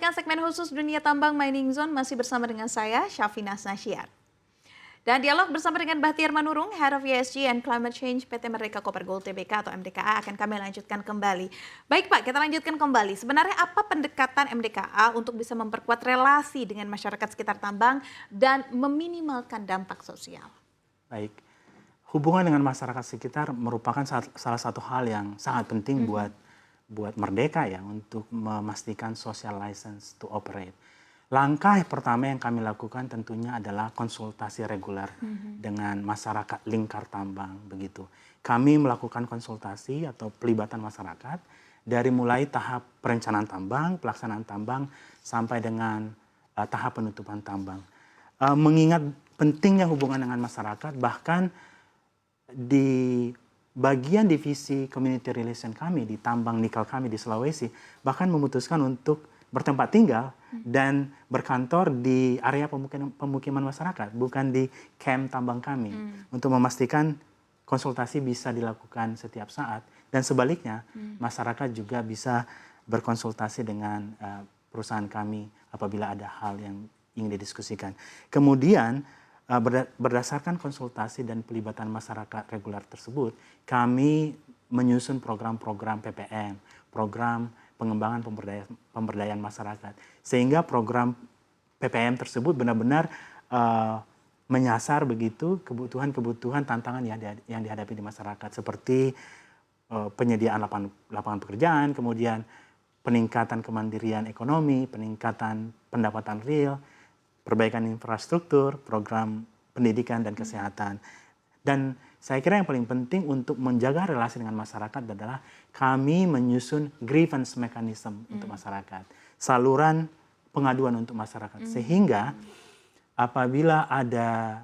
menyaksikan segmen khusus Dunia Tambang Mining Zone masih bersama dengan saya, Syafina Nasyar. Dan dialog bersama dengan Bahtiar Manurung, Head of ESG and Climate Change PT Merdeka Copper Gold Tbk atau MDKA akan kami lanjutkan kembali. Baik Pak, kita lanjutkan kembali. Sebenarnya apa pendekatan MDKA untuk bisa memperkuat relasi dengan masyarakat sekitar tambang dan meminimalkan dampak sosial? Baik, hubungan dengan masyarakat sekitar merupakan salah satu hal yang sangat penting buat Merdeka ya untuk memastikan social license to operate. Langkah pertama yang kami lakukan tentunya adalah konsultasi reguler dengan masyarakat lingkar tambang begitu. Kami melakukan konsultasi atau pelibatan masyarakat dari mulai tahap perencanaan tambang, pelaksanaan tambang sampai dengan tahap penutupan tambang. Mengingat pentingnya hubungan dengan masyarakat, bahkan di bagian divisi community relation kami di tambang nikel kami di Sulawesi bahkan memutuskan untuk bertempat tinggal dan berkantor di area pemukiman masyarakat, bukan di camp tambang kami, untuk memastikan konsultasi bisa dilakukan setiap saat dan sebaliknya masyarakat juga bisa berkonsultasi dengan perusahaan kami apabila ada hal yang ingin didiskusikan. Kemudian berdasarkan konsultasi dan pelibatan masyarakat reguler tersebut, kami menyusun program-program PPM, program pengembangan pemberdayaan masyarakat, sehingga program PPM tersebut benar-benar menyasar begitu kebutuhan-kebutuhan tantangan yang dihadapi di masyarakat, seperti penyediaan lapangan pekerjaan, kemudian peningkatan kemandirian ekonomi, peningkatan pendapatan real, perbaikan infrastruktur, program pendidikan dan kesehatan. Dan saya kira yang paling penting untuk menjaga relasi dengan masyarakat adalah kami menyusun grievance mechanism untuk masyarakat. Saluran pengaduan untuk masyarakat. Sehingga apabila ada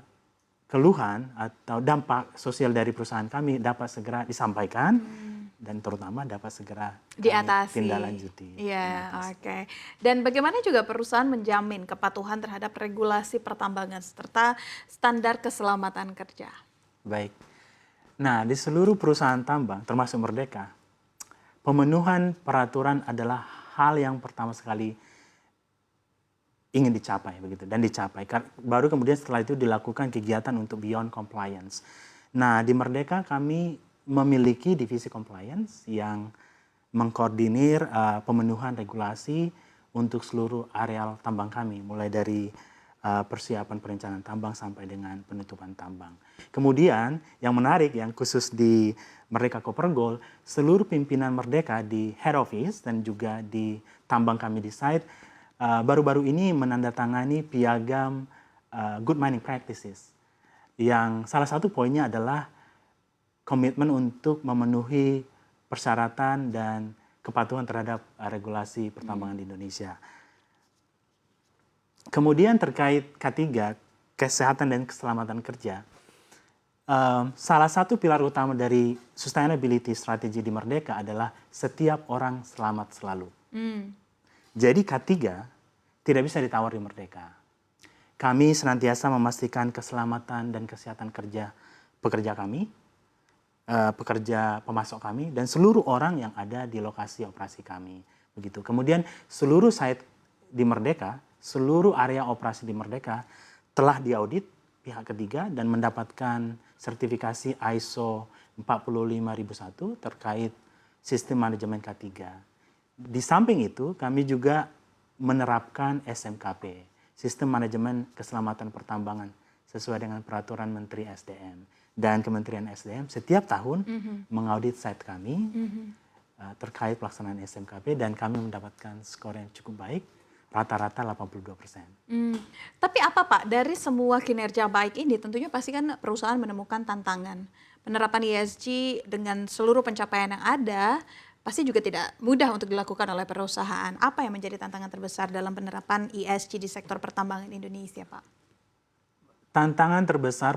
keluhan atau dampak sosial dari perusahaan kami dapat segera disampaikan dan terutama dapat segera diatasi. Tindak lanjuti. Iya, oke. Dan bagaimana juga perusahaan menjamin kepatuhan terhadap regulasi pertambangan serta standar keselamatan kerja? Baik. Nah, di seluruh perusahaan tambang termasuk Merdeka, pemenuhan peraturan adalah hal yang pertama sekali ingin dicapai begitu dan dicapai. Baru kemudian setelah itu dilakukan kegiatan untuk beyond compliance. Nah, di Merdeka kami memiliki divisi compliance yang mengkoordinir pemenuhan regulasi untuk seluruh areal tambang kami, mulai dari persiapan perencanaan tambang sampai dengan penutupan tambang. Kemudian yang menarik, yang khusus di Merdeka Copper Gold, seluruh pimpinan Merdeka di head office dan juga di tambang kami di site baru-baru ini menandatangani piagam good mining practices, yang salah satu poinnya adalah komitmen untuk memenuhi persyaratan dan kepatuhan terhadap regulasi pertambangan di Indonesia. Kemudian terkait K3, kesehatan dan keselamatan kerja, salah satu pilar utama dari sustainability strategi di Merdeka adalah setiap orang selamat selalu. Jadi K3 tidak bisa ditawar di Merdeka. Kami senantiasa memastikan keselamatan dan kesehatan kerja pekerja kami, pekerja pemasok kami, dan seluruh orang yang ada di lokasi operasi kami. Begitu. Kemudian seluruh site di Merdeka, seluruh area operasi di Merdeka telah diaudit pihak ketiga dan mendapatkan sertifikasi ISO 45001 terkait sistem manajemen K3. Di samping itu, kami juga menerapkan SMKP, Sistem Manajemen Keselamatan Pertambangan, sesuai dengan peraturan Menteri SDM. Dan Kementerian SDM setiap tahun mengaudit site kami terkait pelaksanaan SMKP dan kami mendapatkan skor yang cukup baik, rata-rata 82%. Tapi apa Pak, dari semua kinerja baik ini tentunya pasti kan perusahaan menemukan tantangan. Penerapan ESG dengan seluruh pencapaian yang ada pasti juga tidak mudah untuk dilakukan oleh perusahaan. Apa yang menjadi tantangan terbesar dalam penerapan ESG di sektor pertambangan Indonesia Pak? Tantangan terbesar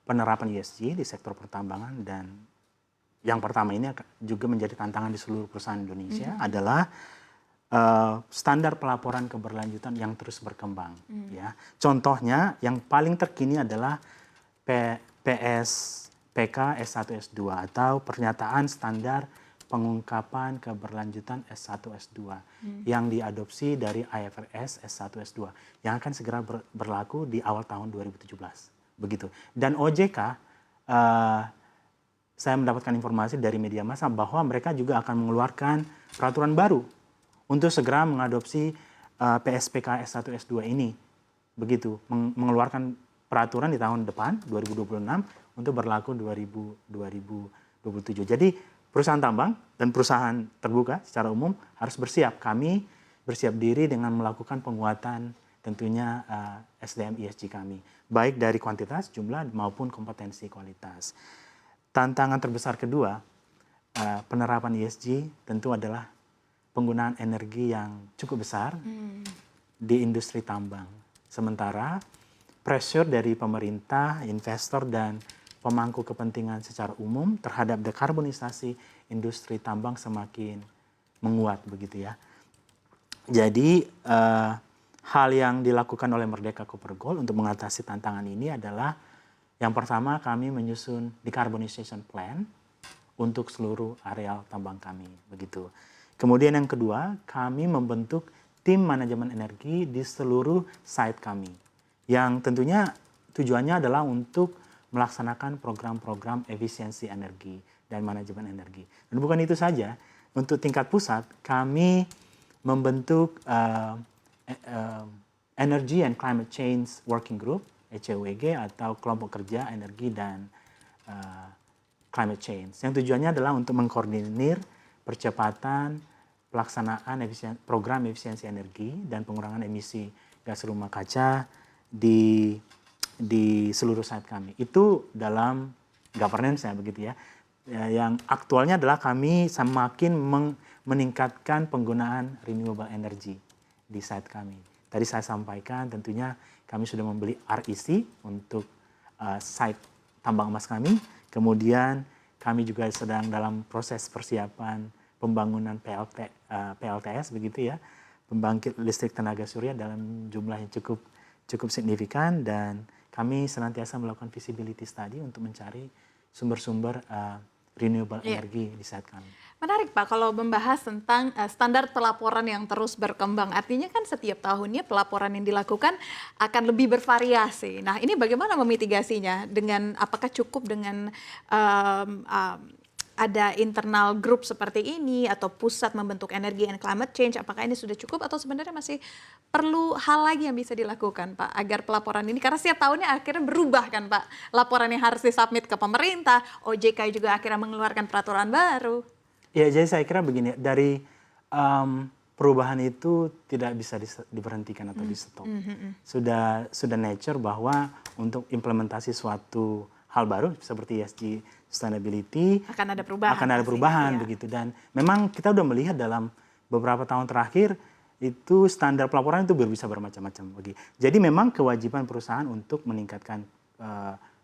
penerapan ESG di sektor pertambangan dan yang pertama ini juga menjadi tantangan di seluruh perusahaan Indonesia adalah standar pelaporan keberlanjutan yang terus berkembang. Ya, contohnya yang paling terkini adalah PSPK S1 S2 atau pernyataan standar pengungkapan keberlanjutan S1 S2 yang diadopsi dari IFRS S1 S2 yang akan segera berlaku di awal tahun 2017 begitu. Dan OJK saya mendapatkan informasi dari media massa bahwa mereka juga akan mengeluarkan peraturan baru untuk segera mengadopsi PSPK S1 S2 ini begitu, mengeluarkan peraturan di tahun depan 2026 untuk berlaku 2027. Jadi perusahaan tambang dan perusahaan terbuka secara umum harus bersiap. Kami bersiap diri dengan melakukan penguatan tentunya SDM ESG kami, baik dari kuantitas, jumlah maupun kompetensi kualitas. Tantangan terbesar kedua penerapan ESG tentu adalah penggunaan energi yang cukup besar di industri tambang. Sementara pressure dari pemerintah, investor, dan pemangku kepentingan secara umum terhadap dekarbonisasi industri tambang semakin menguat begitu ya. Jadi hal yang dilakukan oleh Merdeka Copper Gold untuk mengatasi tantangan ini adalah yang pertama kami menyusun decarbonization plan untuk seluruh areal tambang kami begitu. Kemudian yang kedua kami membentuk tim manajemen energi di seluruh site kami yang tentunya tujuannya adalah untuk melaksanakan program-program efisiensi energi dan manajemen energi. Dan bukan itu saja, untuk tingkat pusat kami membentuk Energy and Climate Change Working Group (ECWG) atau kelompok kerja energi dan climate change. Yang tujuannya adalah untuk mengkoordinir percepatan pelaksanaan program efisiensi energi dan pengurangan emisi gas rumah kaca di seluruh site kami. Itu dalam governance-nya begitu ya. Yang aktualnya adalah kami semakin meningkatkan penggunaan renewable energy di site kami. Tadi saya sampaikan tentunya kami sudah membeli REC untuk site tambang emas kami. Kemudian kami juga sedang dalam proses persiapan pembangunan PLTS begitu ya. Pembangkit listrik tenaga surya dalam jumlah yang cukup signifikan, dan kami senantiasa melakukan feasibility study untuk mencari sumber-sumber renewable energy di site kami. Menarik Pak, kalau membahas tentang standar pelaporan yang terus berkembang. Artinya kan setiap tahunnya pelaporan yang dilakukan akan lebih bervariasi. Nah ini bagaimana memitigasinya? Dengan apakah cukup dengan ada internal group seperti ini atau pusat membentuk energi and climate change, apakah ini sudah cukup atau sebenarnya masih perlu hal lagi yang bisa dilakukan Pak agar pelaporan ini, karena setiap tahunnya akhirnya berubah kan Pak, laporan yang harus disubmit ke pemerintah, OJK juga akhirnya mengeluarkan peraturan baru. Ya, jadi saya kira begini, dari perubahan itu tidak bisa diberhentikan atau di stop. Sudah nature bahwa untuk implementasi suatu hal baru seperti ESG sustainability akan ada perubahan ya. Begitu, dan memang kita udah melihat dalam beberapa tahun terakhir itu standar pelaporan itu bisa bermacam-macam. Jadi memang kewajiban perusahaan untuk meningkatkan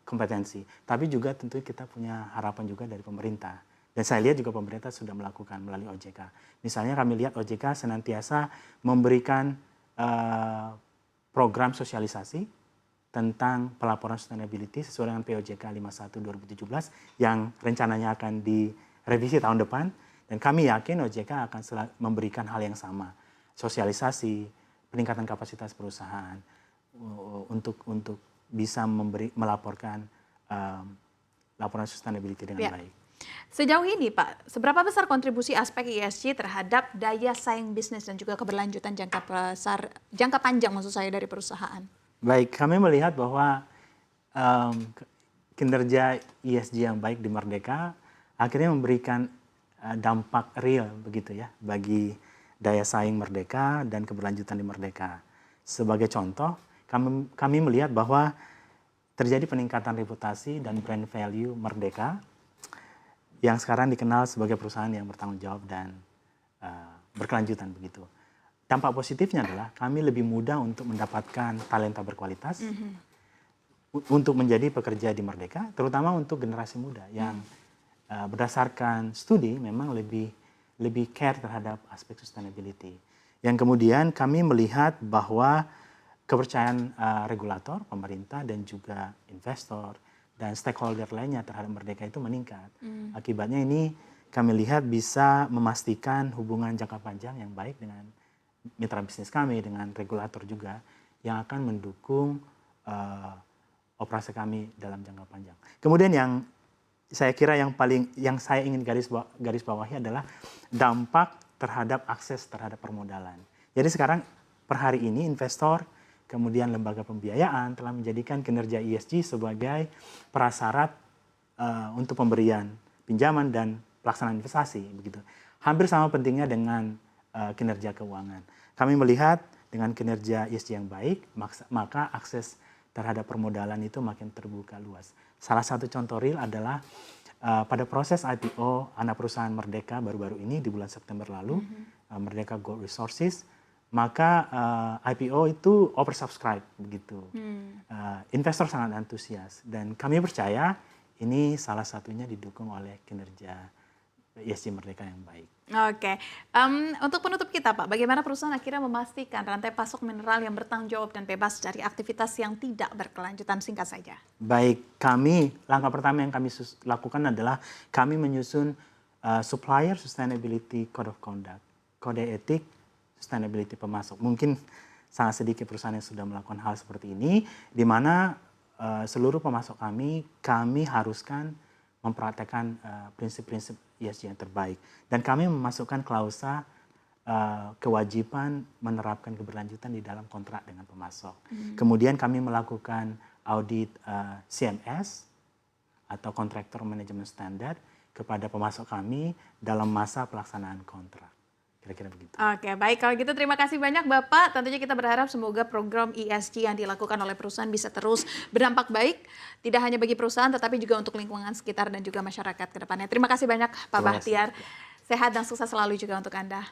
kompetensi, tapi juga tentu kita punya harapan juga dari pemerintah. Dan saya lihat juga pemerintah sudah melakukan melalui OJK. Misalnya kami lihat OJK senantiasa memberikan program sosialisasi tentang pelaporan sustainability sesuai dengan POJK 51 2017 yang rencananya akan direvisi tahun depan, dan kami yakin OJK akan memberikan hal yang sama, sosialisasi, peningkatan kapasitas perusahaan untuk bisa melaporkan laporan sustainability dengan baik. Sejauh ini Pak, seberapa besar kontribusi aspek ESG terhadap daya saing bisnis dan juga keberlanjutan jangka panjang maksud saya dari perusahaan? Baik, kami melihat bahwa kinerja ESG yang baik di Merdeka akhirnya memberikan dampak real begitu ya bagi daya saing Merdeka dan keberlanjutan di Merdeka. Sebagai contoh, kami melihat bahwa terjadi peningkatan reputasi dan brand value Merdeka yang sekarang dikenal sebagai perusahaan yang bertanggung jawab dan berkelanjutan begitu. Dampak positifnya adalah kami lebih mudah untuk mendapatkan talenta berkualitas untuk menjadi pekerja di Merdeka, terutama untuk generasi muda yang berdasarkan studi memang lebih care terhadap aspek sustainability. Yang kemudian kami melihat bahwa kepercayaan regulator, pemerintah dan juga investor dan stakeholder lainnya terhadap Merdeka itu meningkat. Akibatnya ini kami lihat bisa memastikan hubungan jangka panjang yang baik dengan mitra bisnis kami, dengan regulator juga, yang akan mendukung operasi kami dalam jangka panjang. Kemudian yang saya kira yang saya ingin garis bawahi adalah dampak terhadap akses terhadap permodalan. Jadi sekarang per hari ini investor, kemudian lembaga pembiayaan telah menjadikan kinerja ESG sebagai prasyarat untuk pemberian pinjaman dan pelaksanaan investasi, begitu. Hampir sama pentingnya dengan kinerja keuangan. Kami melihat dengan kinerja ESG yang baik, maka akses terhadap permodalan itu makin terbuka luas. Salah satu contoh real adalah pada proses IPO anak perusahaan Merdeka baru-baru ini di bulan September lalu, Merdeka Gold Resources, maka IPO itu oversubscribe begitu. Investor sangat antusias dan kami percaya ini salah satunya didukung oleh kinerja ESG Merdeka yang baik. Oke, untuk penutup kita Pak, bagaimana perusahaan akhirnya memastikan rantai pasok mineral yang bertanggung jawab dan bebas dari aktivitas yang tidak berkelanjutan? Singkat saja. Baik, langkah pertama yang kami lakukan adalah kami menyusun Supplier Sustainability Code of Conduct, kode etik sustainability pemasok. Mungkin sangat sedikit perusahaan yang sudah melakukan hal seperti ini, di mana seluruh pemasok kami haruskan mempraktekkan prinsip-prinsip ESG yang terbaik. Dan kami memasukkan klausa kewajiban menerapkan keberlanjutan di dalam kontrak dengan pemasok. Kemudian kami melakukan audit CMS atau Contractor Management Standard kepada pemasok kami dalam masa pelaksanaan kontrak. Kira-kira begitu. Oke, baik. Kalau gitu terima kasih banyak Bapak. Tentunya kita berharap semoga program ESG yang dilakukan oleh perusahaan bisa terus berdampak baik. Tidak hanya bagi perusahaan, tetapi juga untuk lingkungan sekitar dan juga masyarakat ke depannya. Terima kasih banyak Pak Bahtiar. Sehat dan sukses selalu juga untuk Anda.